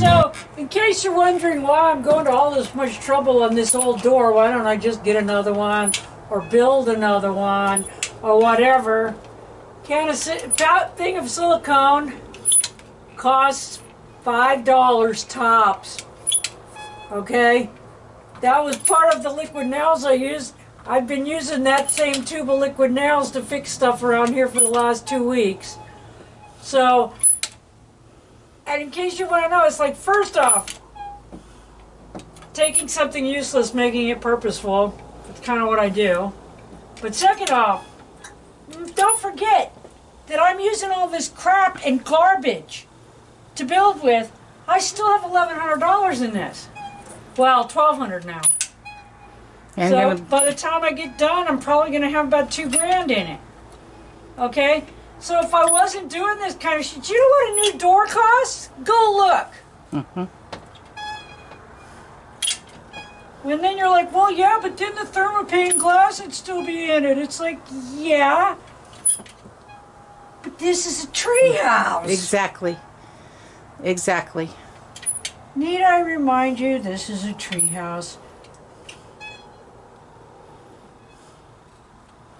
Alright, so in case you're wondering why I'm going to all this much trouble on this old door, why don't I just get another one or build another one or whatever. Thing of silicone costs $5 tops. Okay? That was part of the liquid nails I used. I've been using that same tube of liquid nails to fix stuff around here for the last 2 weeks. So, and in case you want to know, it's like, first off, taking something useless, making it purposeful. That's kind of what I do. But second off, don't forget that I'm using all this crap and garbage to build with. I still have $1,100 in this. Well, $1,200 now. And so by the time I get done, I'm probably going to have about $2,000 in it. Okay? So if I wasn't doing this kind of shit, you know what a new door costs? Go look. Mm-hmm. And then you're like, well, yeah, but then the thermopane glass would still be in it. It's like, yeah. But this is a treehouse. Exactly. Exactly. Need I remind you, this is a treehouse.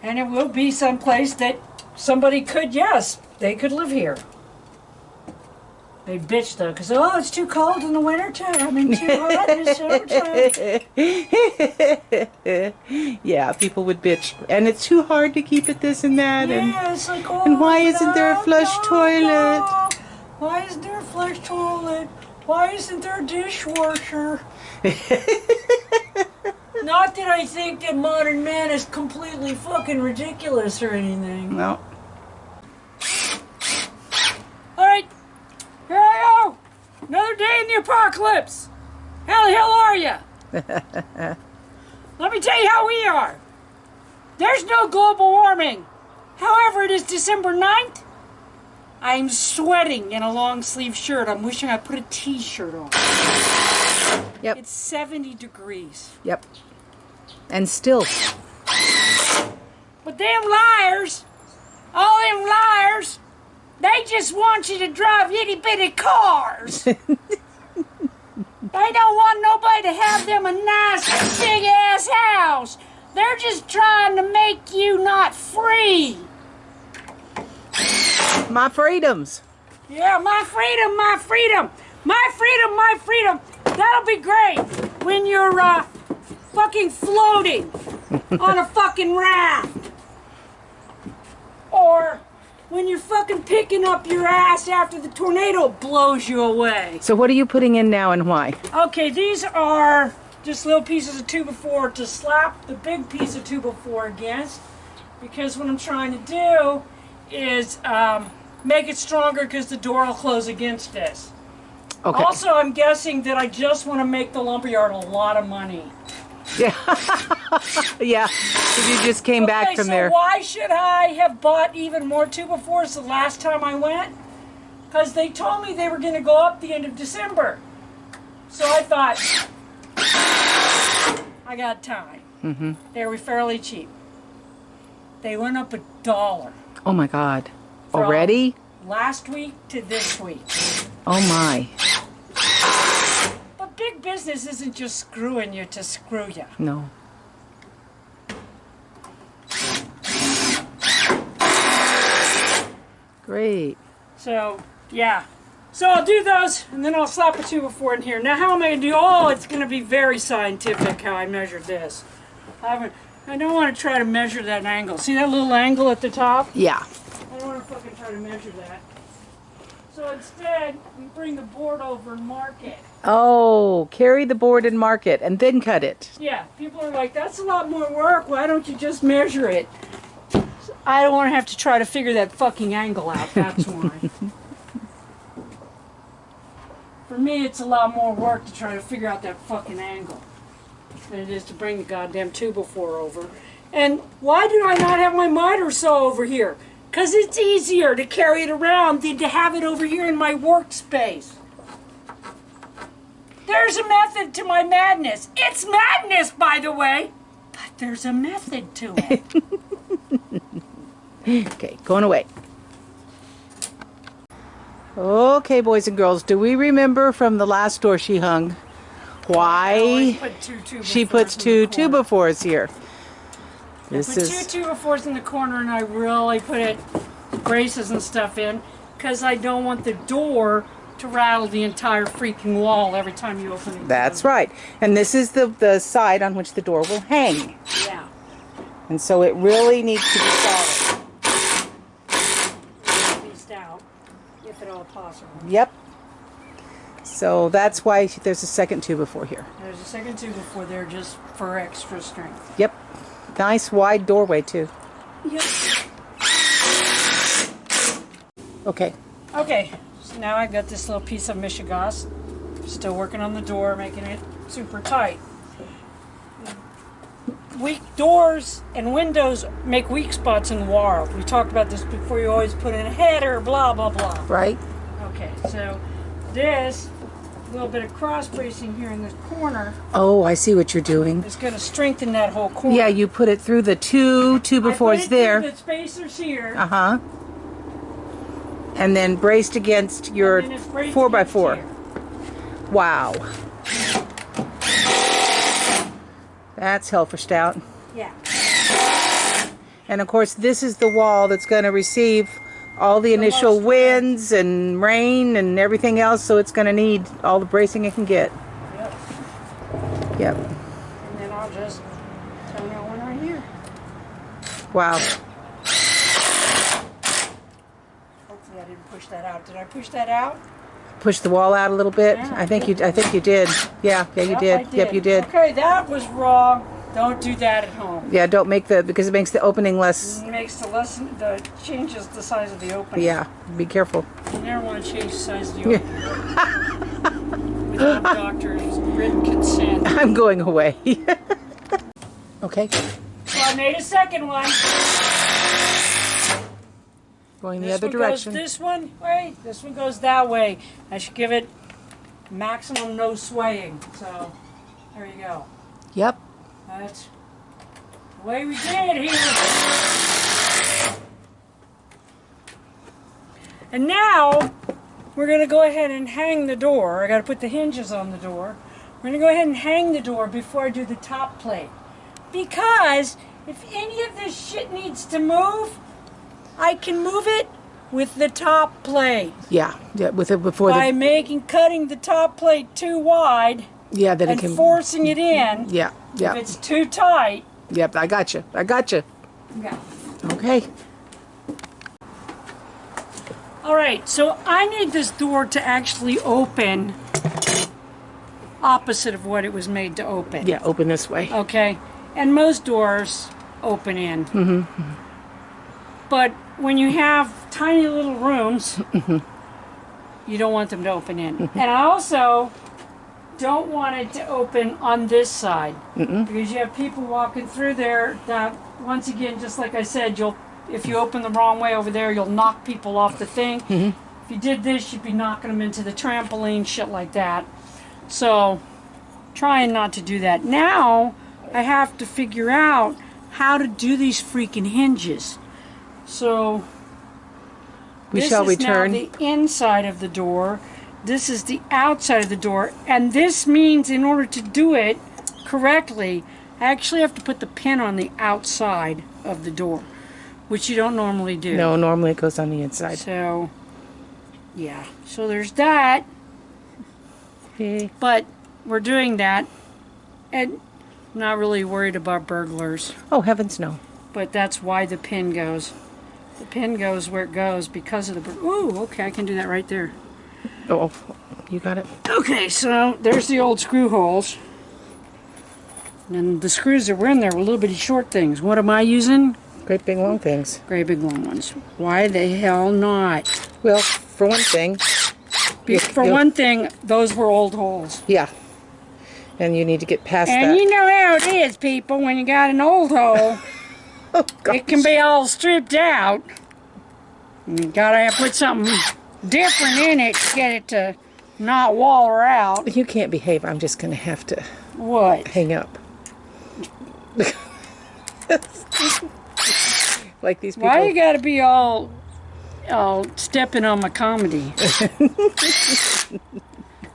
And it will be someplace that somebody could, yes, they could live here. They bitch though, because oh, it's too cold in the wintertime and too hot in the summertime. Yeah, people would bitch. And it's too hard to keep it this and that. Yeah, it's like, oh, and why isn't there a flush toilet? No. Why isn't there a flush toilet? Why isn't there a dishwasher? Not that I think that modern man is completely fucking ridiculous or anything. No. Alright, here I go. Another day in the apocalypse. How the hell are you? Let me tell you how we are. There's no global warming. However, it is December 9th. I'm sweating in a long sleeve shirt. I'm wishing I put a t-shirt on. Yep. It's 70 degrees. Yep. And still. But them liars, all them liars, they just want you to drive itty bitty cars. They don't want nobody to have them a nice big ass house. They're just trying to make you not free. My freedoms. Yeah, my freedom, my freedom. My freedom, my freedom. That'll be great when you're fucking floating on a fucking raft. Or when you're fucking picking up your ass after the tornado blows you away. So what are you putting in now and why? Okay, these are just little pieces of 2x4 to slap the big piece of 2x4 against. Because what I'm trying to do is make it stronger because the door will close against this. Okay. Also, I'm guessing that I just want to make the lumberyard a lot of money. Yeah. Yeah. If you just came back from there. So why should I have bought even more 2x4s the last time I went? Because they told me they were going to go up the end of December. So I thought, I got time. Mm-hmm. They were fairly cheap. They went up $1. Oh my God. Already? Last week to this week. Oh my. But big business isn't just screwing you to screw you. No. Great. So, yeah. So I'll do those, and then I'll slap a 2x4 in here. Now how am I going to do? Oh, it's going to be very scientific how I measured this. I don't want to try to measure that angle. See that little angle at the top? Yeah. I don't want to fucking try to measure that. So instead, we bring the board over and mark it. Oh, carry the board and mark it, and then cut it. Yeah, people are like, that's a lot more work. Why don't you just measure it? I don't want to have to try to figure that fucking angle out. That's why. For me, it's a lot more work to try to figure out that fucking angle than it is to bring the goddamn 2x4 over. And why do I not have my miter saw over here? Because it's easier to carry it around than to have it over here in my workspace. There's a method to my madness. It's madness, by the way, but there's a method to it. Okay, going away. Okay, boys and girls, do we remember from the last door she hung why she puts two 2x4s here? This I put is two 2x4s in the corner, and I really put it braces and stuff in because I don't want the door to rattle the entire freaking wall every time you open it. That's right. And this is the side on which the door will hang. Yeah. And so it really needs to be solid. Pieced out, if at all possible. Yep. So that's why there's a second 2x4 here. There's a second 2x4 there just for extra strength. Yep. Nice wide doorway too. Yep. Okay. Okay. So now I got this little piece of Michigas. Still working on the door, making it super tight. Weak doors and windows make weak spots in the wall. We talked about this before. You always put in a header, blah, blah, blah. Right. Okay, so this little bit of cross bracing here in this corner. Oh, I see what you're doing. It's going to strengthen that whole corner. Yeah, you put it through the two 2x4s there. The spacers here. Uh-huh. And then braced against your 4x4. Wow. That's hell for stout. Yeah. And of course, this is the wall that's going to receive all the initial winds and rain and everything else, so it's going to need all the bracing it can get. Yep. Yep. And then I'll just turn that one right here. Wow. Hopefully I didn't push that out. Did I push that out? Push the wall out a little bit. Yeah. I think you did. Yeah, you Yep, did. I did. Yep, you did. Okay, that was wrong. Don't do that at home. Yeah, don't make because it makes the opening less. It makes changes the size of the opening. Yeah, be careful. You never want to change the size of the opening. Without doctor's written consent. I'm going away. Okay. So I made a second one. Going the other direction. This one goes this way. This one goes that way. I should give it maximum no swaying. So there you go. Yep. That's the way we did it here. And now we're going to go ahead and hang the door. I got to put the hinges on the door. We're going to go ahead and hang the door before I do the top plate. Because if any of this shit needs to move, I can move it with the top plate. Yeah, yeah. With it before by cutting the top plate too wide. Yeah, that and it can forcing it in. Yeah, yeah. If it's too tight. Yep, I got you. I got you. Yeah. Okay. All right, so I need this door to actually open opposite of what it was made to open. Yeah, open this way. Okay, and most doors open in. Mm-hmm. But when you have tiny little rooms, you don't want them to open in. And I also don't want it to open on this side because you have people walking through there that, once again, just like I said, if you open the wrong way over there, you'll knock people off the thing. If you did this, you'd be knocking them into the trampoline, shit like that. So, trying not to do that. Now, I have to figure out how to do these freaking hinges. So, this is now the inside of the door. This is the outside of the door. And this means in order to do it correctly, I actually have to put the pin on the outside of the door, which you don't normally do. No, normally it goes on the inside. So, yeah. So there's that. Okay. But we're doing that. And I'm not really worried about burglars. Oh, heavens no. But that's why the pin goes. The pin goes where it goes because of the... Ooh, okay, I can do that right there. Oh, you got it. Okay, so there's the old screw holes. And the screws that were in there were little bitty short things. What am I using? Great big long things. Great big long ones. Why the hell not? Well, for one thing... one thing, those were old holes. Yeah. And you need to get past that. And you know how it is, people, when you got an old hole. Oh, it can be all stripped out. You gotta put something different in it to get it to not waller out. You can't behave. I'm just gonna have to... What? Hang up. Like these people. Why you gotta be all stepping on my comedy.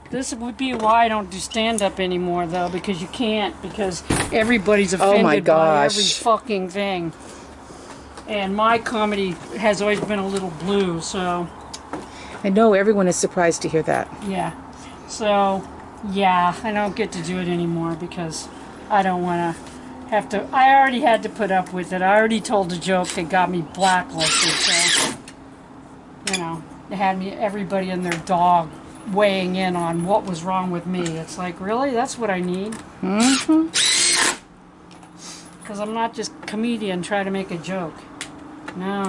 This would be why I don't do stand-up anymore, though, because you can't, because everybody's offended by every fucking thing. And my comedy has always been a little blue, so... I know everyone is surprised to hear that. Yeah. So, yeah, I don't get to do it anymore because I don't want to have to... I already had to put up with it. I already told a joke that got me blacklisted, so... You know, they had everybody and their dog weighing in on what was wrong with me. It's like, really? That's what I need? Mm-hmm. Because I'm not just a comedian trying to make a joke. No.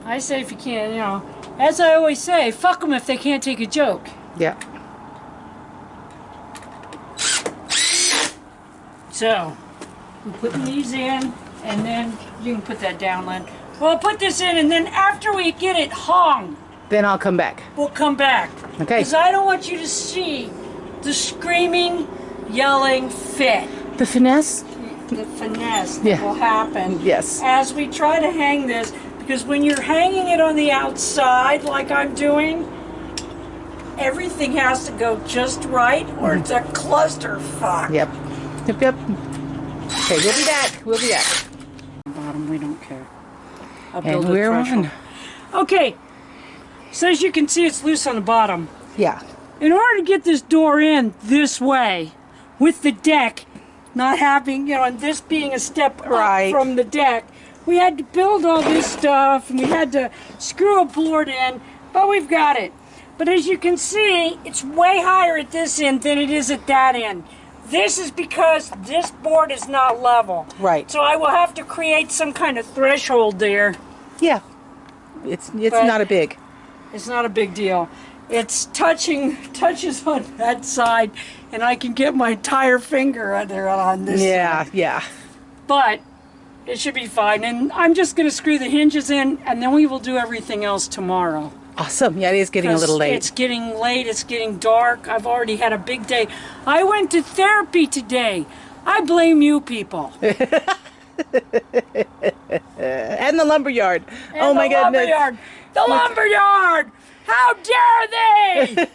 I say if you can't, you know, as I always say, fuck them if they can't take a joke. Yeah. So, I'm putting these in, and then you can put that down, Len. Well, I'll put this in, and then after we get it hung, then I'll come back. We'll come back. Okay. Because I don't want you to see the screaming, yelling fit. The finesse? The finesse that will happen. Yes. As we try to hang this, because when you're hanging it on the outside, like I'm doing, everything has to go just right, or it's a clusterfuck. Yep. Okay, we'll be back. We'll be back. Bottom, we don't care. I'll And build we're a threshold. on. Okay. So as you can see, it's loose on the bottom. Yeah. In order to get this door in this way, with the deck not having, you know, and this being a step up from the deck, we had to build all this stuff, and we had to screw a board in, but we've got it. But as you can see, it's way higher at this end than it is at that end. This is because this board is not level. Right. So I will have to create some kind of threshold there. Yeah. It's not a big. It's not a big deal. It's touches on that side, and I can get my entire finger under on this side. Yeah. But it should be fine. And I'm just going to screw the hinges in, and then we will do everything else tomorrow. Awesome. Yeah, it is getting a little late. It's getting late. It's getting dark. I've already had a big day. I went to therapy today. I blame you people. And the lumberyard. Oh my goodness. The lumberyard! How dare they!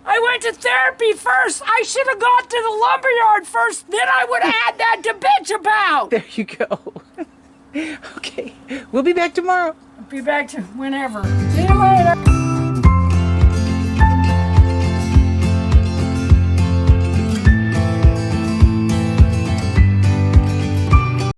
I went to therapy first. I should have gone to the lumberyard first. Then I would have had that to bitch about. There you go. Okay. We'll be back tomorrow. Be back to whenever. See you later.